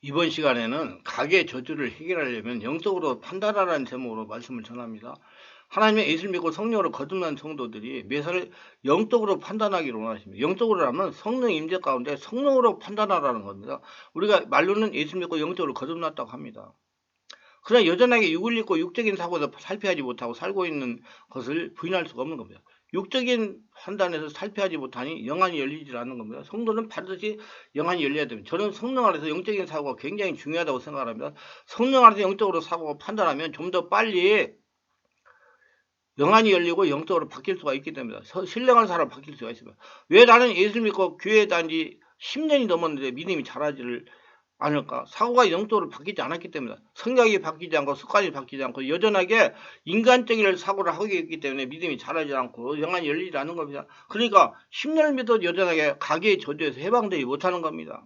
이번 시간에는 가계 저주를 해결하려면 영적으로 판단하라는 제목으로 말씀을 전합니다. 하나님의 예수를 믿고 성령으로 거듭난 성도들이 매사를 영적으로 판단하기를 원하십니다. 영적으로 하면 성령 임재 가운데 성령으로 판단하라는 겁니다. 우리가 말로는 예수를 믿고 영적으로 거듭났다고 합니다. 그러나 여전하게 육을 입고 육적인 사고에서 살펴하지 못하고 살고 있는 것을 부인할 수가 없는 겁니다. 육적인 판단에서 살펴하지 못하니 영안이 열리지 않는 겁니다. 성도는 반드시 영안이 열려야 됩니다. 저는 성령 안에서 영적인 사고가 굉장히 중요하다고 생각합니다. 성령 안에서 영적으로 사고가 판단하면 좀 더 빨리 영안이 열리고 영적으로 바뀔 수가 있기 때문에 신령한 사람 바뀔 수가 있습니다. 왜 나는 예수를 믿고 교회에 다닌 지 10년이 넘었는데 믿음이 자라지를 않을까? 사고가 영적으로 바뀌지 않았기 때문에 성격이 바뀌지 않고 습관이 바뀌지 않고 여전하게 인간적인 사고를 하고 있기 때문에 믿음이 자라지 않고 영안이 열리지 않는 겁니다. 그러니까 10년을 믿어도 여전하게 가계의 저주에서 해방되지 못하는 겁니다.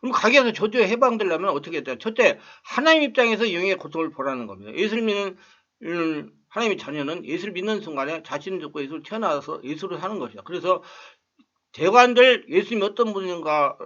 그럼 가게에서 저주에 해방되려면 어떻게 해야 돼요? 첫째, 하나님 입장에서 영의 고통을 보라는 겁니다. 예수를 믿는 하나님의 자녀는 예수를 믿는 순간에 자신을 듣고 예수를 태어나서 예수를 사는 것이다. 그래서 대관들 예수님이 어떤 분인가에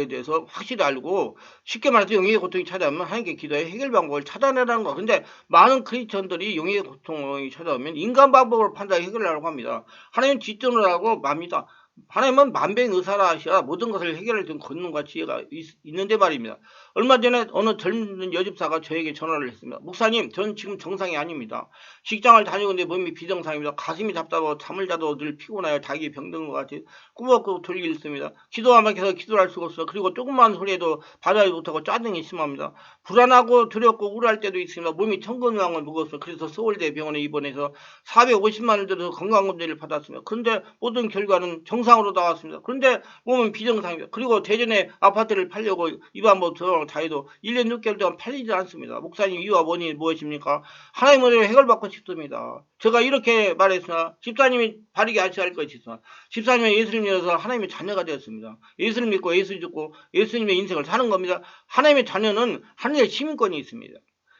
대해서 확실히 알고 쉽게 말해서 영의 고통이 찾아오면 하나님께 기도해 해결 방법을 찾아내라는 거. 근데 많은 크리스천들이 영의 고통이 찾아오면 인간 방법으로 판단해 해결하려고 합니다. 하나님은 뒷전을 하고 맙니다. 하나님은 만병의사라 하시라 모든 것을 해결할 수 있는 권능과 지혜가 있는데 말입니다. 얼마 전에 어느 젊은 여집사가 저에게 전화를 했습니다. 목사님, 전 지금 정상이 아닙니다. 직장을 다니고 있는데 몸이 비정상입니다. 가슴이 답답하고 잠을 자도 늘 피곤하여 닭이 병든 것 같이 꾸벅꾸벅 돌리기 있습니다. 기도하면 계속 기도를 할 수가 없어요. 그리고 조금만 소리에도 받아야 못하고 짜증이 심합니다. 불안하고 두렵고 우울할 때도 있습니다. 몸이 천근만을 무거웠어요. 그래서 서울대 병원에 입원해서 450만 원을 들여서 건강검진을 받았습니다. 그런데 모든 결과는 정상으로 나왔습니다. 그런데 몸은 비정상입니다. 그리고 대전에 아파트를 팔려고 입안부 들어가고 다 해도 1년 6개월 동안 팔리지 않습니다. 목사님, 이유와 원인이 무엇입니까? 하나님으로 해결받고 싶습니다. 제가 이렇게 말했으나 집사님이 바르게 아셔야 할 것이 있으나 집사님은 예수를 믿어서 하나님의 자녀가 되었습니다. 예수를 믿고 예수를 듣고 예수님의 인생을 사는 겁니다. 하나님의 자녀는 하늘의 시민권이 있습니다.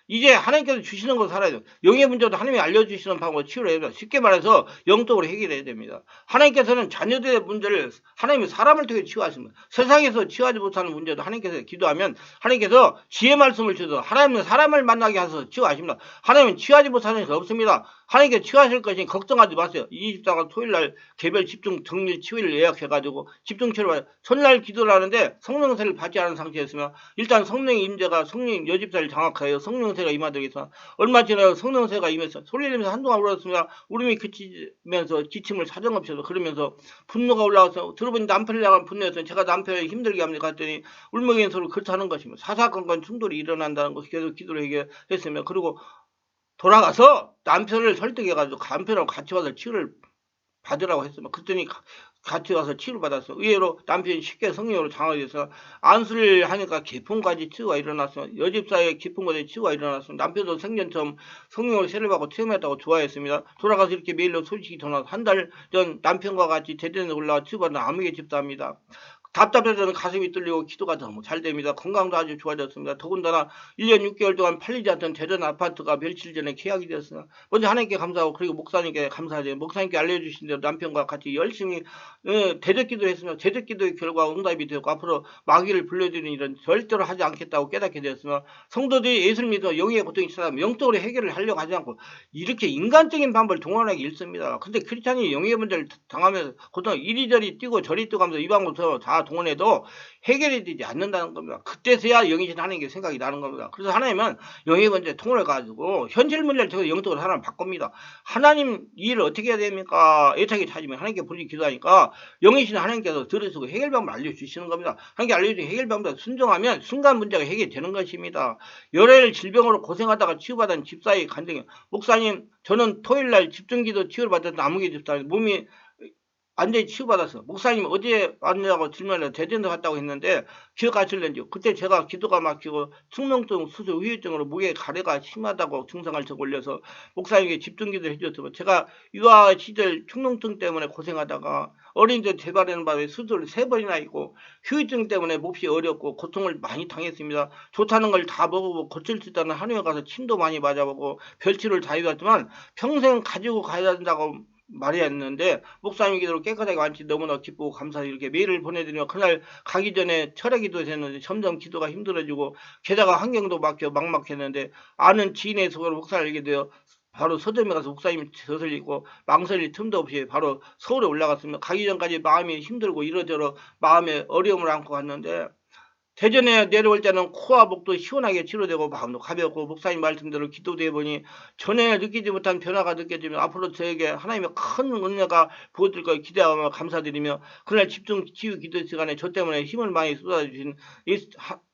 이제 하나님께서 주시는 거 살아야 돼요. 영의 문제도 하나님이 알려주시는 방법으로 치유를 해야 돼요. 쉽게 말해서 영적으로 해결해야 됩니다. 하나님께서는 자녀들의 문제를 하나님이 사람을 통해 치유하십니다. 세상에서 치유하지 못하는 문제도 하나님께서 기도하면 하나님께서 지혜 말씀을 주셔서 하나님은 사람을 만나게 하셔서 치유하십니다. 하나님은 치유하지 못하는 것이 없습니다. 하나님께 치유하실 것이니 걱정하지 마세요. 이 집사가 토요일날 개별 집중 정밀 치유를 예약해가지고 집중 치료를 받아요. 첫날 기도를 하는데 성령세를 받지 않은 상태였으며 일단 성령의 임재가 성령 여집사를 장악하여 성령세가 임하되겠어. 얼마 지나서 성령세가 임해서 소리 내면서 한동안 울었습니다. 울음이 그치면서 기침을 사정없이 해서 그러면서 분노가 올라와서 들어보니 남편을 향한 분노였어요. 제가 남편을 힘들게 합니다. 갔더니 울먹이는 소리를 그렇다는 것입니다. 사사건건 충돌이 일어난다는 것을 계속 기도를 해결했으며 그리고 돌아가서 남편을 설득해가지고 남편하고 같이 와서 치유를 받으라고 했으면 그랬더니 같이 와서 치유를 받았어. 의외로 남편이 쉽게 성령으로 장악돼서 안수를 하니까 기품까지 치유가 일어났어. 여집사의 기품까지 치유가 일어났어. 남편도 생전 처음 성령을 세례 받고 체험했다고 좋아했습니다. 돌아가서 이렇게 메일로 소식이 전화. 한 달 전 남편과 같이 대전에 올라와 치유받은 아무개 집사입니다. 답답해서는 가슴이 뚫리고 기도가 너무 잘 됩니다. 건강도 아주 좋아졌습니다. 더군다나 1년 6개월 동안 팔리지 않던 대전 아파트가 며칠 전에 계약이 되었습니다. 먼저 하나님께 감사하고 그리고 목사님께 감사하죠. 목사님께 알려주신 대로 남편과 같이 열심히 대적기도를 했으며 대적기도의 결과 응답이 되었고 앞으로 마귀를 불러주는 일은 절대로 하지 않겠다고 깨닫게 되었으며 성도들이 예수를 믿어 영의 고통이 찾아오면 영적으로 해결을 하려고 하지 않고 이렇게 인간적인 방법을 동원하기 일쑤입니다. 근데 크리스찬이 영의 문제를 당하면서 고통 이리저리 뛰고 저리 뛰고 하면서 이 방법을 다 동원해도 해결이 되지 않는다는 겁니다. 그때서야 영이신 하나님께 생각이 나는 겁니다. 그래서 하나님은 영의 문제 통을 가지고 현실 문제를 통해서 영적으로 사람을 바꿉니다. 하나님 이 일을 어떻게 해야 됩니까? 애타게 찾으면 하나님께 부르기 기도하니까 영이신 하나님께서 들으시고 해결 방법을 알려주시는 겁니다. 하나님께 알려주신 해결 방법을 순종하면 순간 문제가 해결되는 것입니다. 열흘 질병으로 고생하다가 치유받은 집사의 간증이 목사님 저는 토요일날 집중기도 치유를 받았던 아무개 집사 몸이 완전히 치유받았어. 목사님 어디에 왔냐고 질문을 대전도 갔다고 했는데 기억하실는지요? 그때 제가 기도가 막히고 충농증 수술 후유증으로 목에 가래가 심하다고 증상을 적 올려서 목사님에게 집중기도를 해줬으면 제가 유아 시절 충농증 때문에 고생하다가 어린이들 재발하는 바람에 수술을 3번이나 했고 후유증 때문에 몹시 어렵고 고통을 많이 당했습니다. 좋다는 걸 다 먹어보고 고칠 수 있다는 한의원 가서 침도 많이 맞아보고 별치를 다 해봤지만 평생 가지고 가야 된다고 말이 했는데 목사님 기도로 깨끗하게 완치 너무나 기쁘고 감사히 이렇게 메일을 보내드리며 그날 가기 전에 철회 기도를 했는데 점점 기도가 힘들어지고 게다가 환경도 막막했는데 아는 지인의 소개로 목사를 알게 되어 바로 서점에 가서 목사님 젖을 읽고 망설일 틈도 없이 바로 서울에 올라갔습니다. 가기 전까지 마음이 힘들고 이러저러 마음에 어려움을 안고 갔는데 대전에 내려올 때는 코와 목도 시원하게 치료되고 마음도 가볍고 목사님 말씀대로 기도되어 보니 전에 느끼지 못한 변화가 느껴지며 앞으로 저에게 하나님의 큰 은혜가 부어질 걸 기대하며 감사드리며 그날 집중 치유 기도 시간에 저 때문에 힘을 많이 쏟아주신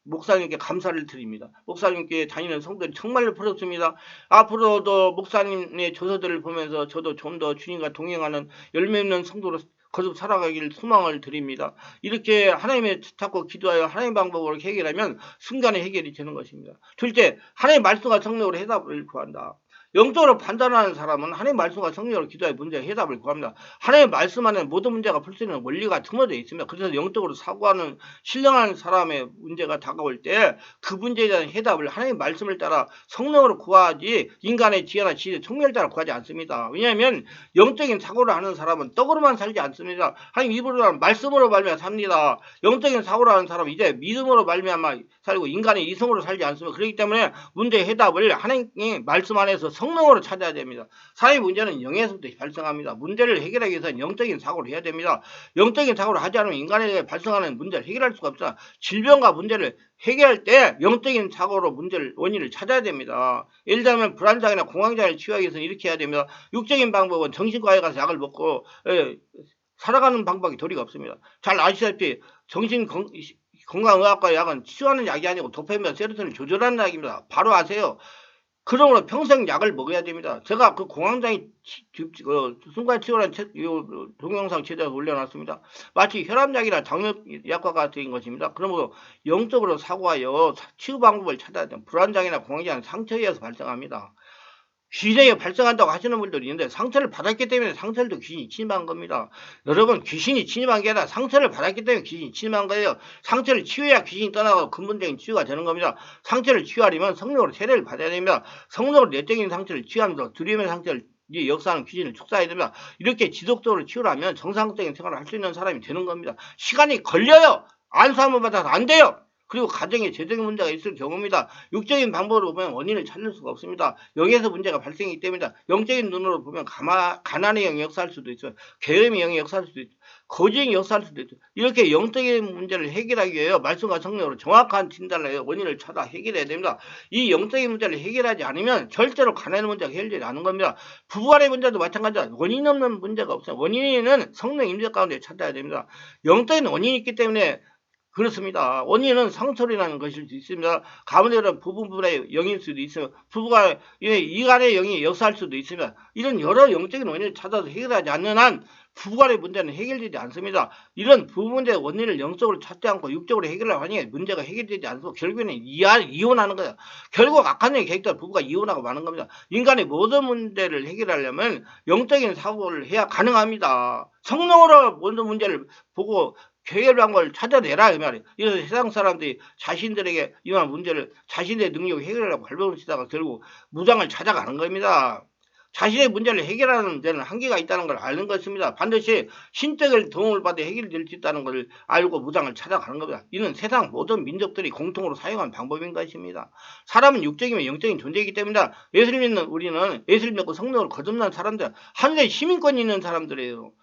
목사님께 감사를 드립니다. 목사님께 다니는 성도들이 정말로 부럽습니다. 앞으로도 목사님의 조서들을 보면서 저도 좀 더 주님과 동행하는 열매 있는 성도로 거듭 살아가길 소망을 드립니다. 이렇게 하나님의 찾고 기도하여 하나님 방법으로 해결하면 순간에 해결이 되는 것입니다. 둘째, 하나님 말씀과 성령으로 해답을 구한다. 영적으로 판단하는 사람은 하나님 말씀과 성령으로 기도하여 문제의 해답을 구합니다. 하나님 말씀 안에 모든 문제가 풀 수 있는 원리가 숨어져 있습니다. 그래서 영적으로 사고하는 신령한 사람의 문제가 다가올 때 그 문제에 대한 해답을 하나님 말씀을 따라 성령으로 구하지 인간의 지혜나 지혜, 총명을 따라 구하지 않습니다. 왜냐하면 영적인 사고를 하는 사람은 떡으로만 살지 않습니다. 하나님 입으로 하는 말씀으로 말미암아 삽니다. 영적인 사고를 하는 사람은 이제 믿음으로 말미암아 살고 인간의 이성으로 살지 않습니다. 그렇기 때문에 문제의 해답을 하나님의 말씀 안에서 성령으로 찾아야 됩니다. 사람의 문제는 영에서부터 발생합니다. 문제를 해결하기 위해서는 영적인 사고를 해야 됩니다. 영적인 사고를 하지 않으면 인간에게 발생하는 문제를 해결할 수가 없습니다. 질병과 문제를 해결할 때 영적인 사고로 문제를 원인을 찾아야 됩니다. 예를 들면 불안장애나 공황장애를 치유하기 위해서는 이렇게 해야 됩니다. 육적인 방법은 정신과에 가서 약을 먹고 살아가는 방법이 도리가 없습니다. 잘 아시다시피 건강의학과 약은 치료하는 약이 아니고 도파민과 세로토닌을 조절하는 약입니다. 바로 아세요. 그러므로 평생 약을 먹어야 됩니다. 제가 그 공황장애 순간 치료라는 동영상 제작해서 올려놨습니다. 마치 혈압약이나 당뇨약과 같은 것입니다. 그러므로 영적으로 사고하여 치유 방법을 찾아야 됩니다. 불안장애나 공황장애는 상처에 의해서 발생합니다. 귀신이 발생한다고 하시는 분들이 있는데 상처를 받았기 때문에 상처를 귀신이 침입한 겁니다. 여러분 귀신이 침입한 게 아니라 상처를 받았기 때문에 귀신이 침입한 거예요. 상처를 치유해야 귀신이 떠나고 근본적인 치유가 되는 겁니다. 상처를 치유하려면 성령으로 세례를 받아야 됩니다. 성령으로 내적인 상처를 치유하면서 두려움의 상처를 역사하는 귀신을 축사해야 됩니다. 이렇게 지속적으로 치유를 하면 정상적인 생활을 할 수 있는 사람이 되는 겁니다. 시간이 걸려요. 안수함을 받아서 안 돼요. 그리고 가정에 재정의 문제가 있을 경우입니다. 육적인 방법으로 보면 원인을 찾을 수가 없습니다. 영에서 문제가 발생하기 때문이다. 영적인 눈으로 보면 가난의 영이 역사할 수도 있어요. 게으름의 영이 역사할 수도 있어요. 거짓이 역사할 수도 있어요. 이렇게 영적인 문제를 해결하기 위해 말씀과 성령으로 정확한 진단을 해서 원인을 찾아 해결해야 됩니다. 이 영적인 문제를 해결하지 않으면 절대로 가난의 문제가 해결되지 않는 겁니다. 부부간의 문제도 마찬가지다. 원인 없는 문제가 없어요. 원인은 성령 임재 가운데 찾아야 됩니다. 영적인 원인이 있기 때문에 그렇습니다. 원인은 상처라는 것일 수 있습니다. 가문에는 부부의 영일 수도 있어요. 부부가 이간의 영이 역사할 수도 있습니다. 이런 여러 영적인 원인을 찾아서 해결하지 않는 한 부부간의 문제는 해결되지 않습니다. 이런 부부 문제의 원인을 영적으로 찾지 않고 육적으로 해결하려고 하니 문제가 해결되지 않고 결국에는 이혼하는 거예요. 결국 악한 영이 계획대로 부부가 이혼하고 마는 겁니다. 인간의 모든 문제를 해결하려면 영적인 사고를 해야 가능합니다. 성령으로 모든 문제를 보고 해결한 걸 찾아내라 이 말이에요. 이래서 세상 사람들이 자신들에게 이런 문제를 자신의 능력을 해결하려고 발버둥 치다가 결국 무당을 찾아가는 겁니다. 자신의 문제를 해결하는 데는 한계가 있다는 걸 아는 것입니다. 반드시 신적인 도움을 받아 해결될 수 있다는 것을 알고 무당을 찾아가는 겁니다. 이는 세상 모든 민족들이 공통으로 사용한 방법인 것입니다. 사람은 육적이면 영적인 존재이기 때문에 예수를 믿는 우리는 예수를 믿고 성령을 거듭난 사람들, 하늘에 시민권이 있는 사람들이에요.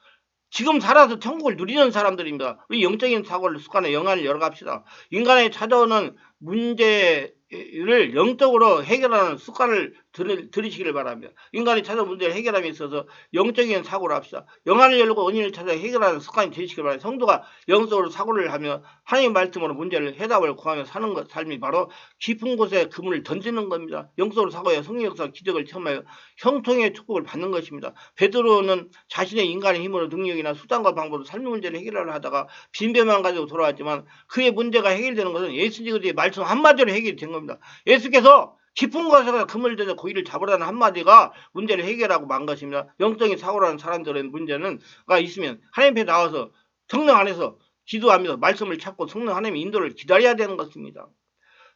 지금 살아서 천국을 누리는 사람들입니다. 우리 영적인 사고를 습관에 영안을 열어갑시다. 인간에 찾아오는 문제를 영적으로 해결하는 습관을 들으시기를 바랍니다. 인간이 찾아온 문제를 해결함에 있어서 영적인 사고를 합시다. 영안을 열고 원인을 찾아 해결하는 습관이 되시길 바랍니다. 성도가 영적으로 사고를 하며 하나님 말씀으로 문제를 해답을 구하며 사는 것, 삶이 바로 깊은 곳에 그물을 던지는 겁니다. 영적으로 사고해 성령 역사 기적을 체험하여 형통의 축복을 받는 것입니다. 베드로는 자신의 인간의 힘으로 능력이나 수단과 방법으로 삶의 문제를 해결하려 하다가 빈배만 가지고 돌아왔지만 그의 문제가 해결되는 것은 예수 그리스도의 말씀 한마디로 해결이 된 겁니다. 예수께서 깊은 곳에서 그물 들여 고기를 잡으라는 한마디가 문제를 해결하고 만 것입니다. 영적인 사고라는 사람들의 문제가 있으면 하나님 앞에 나와서 성령 안에서 기도하면서 말씀을 찾고 성령 하나님의 인도를 기다려야 되는 것입니다.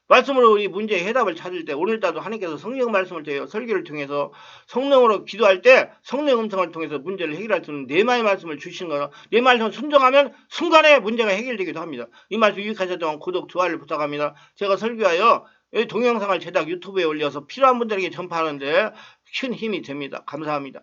말씀으로 이 문제의 해답을 찾을 때 오늘따라도 하나님께서 성령 말씀을 통해 설교를 통해서 성령으로 기도할 때 성령 음성을 통해서 문제를 해결할 수 있는 네마의 말씀을 주신 거라. 네 말씀 순종하면 순간에 문제가 해결되기도 합니다. 이 말씀 유익하셨다면 구독, 좋아요를 부탁합니다. 제가 설교하여 동영상을 제작 유튜브에 올려서 필요한 분들에게 전파하는데 큰 힘이 됩니다. 감사합니다.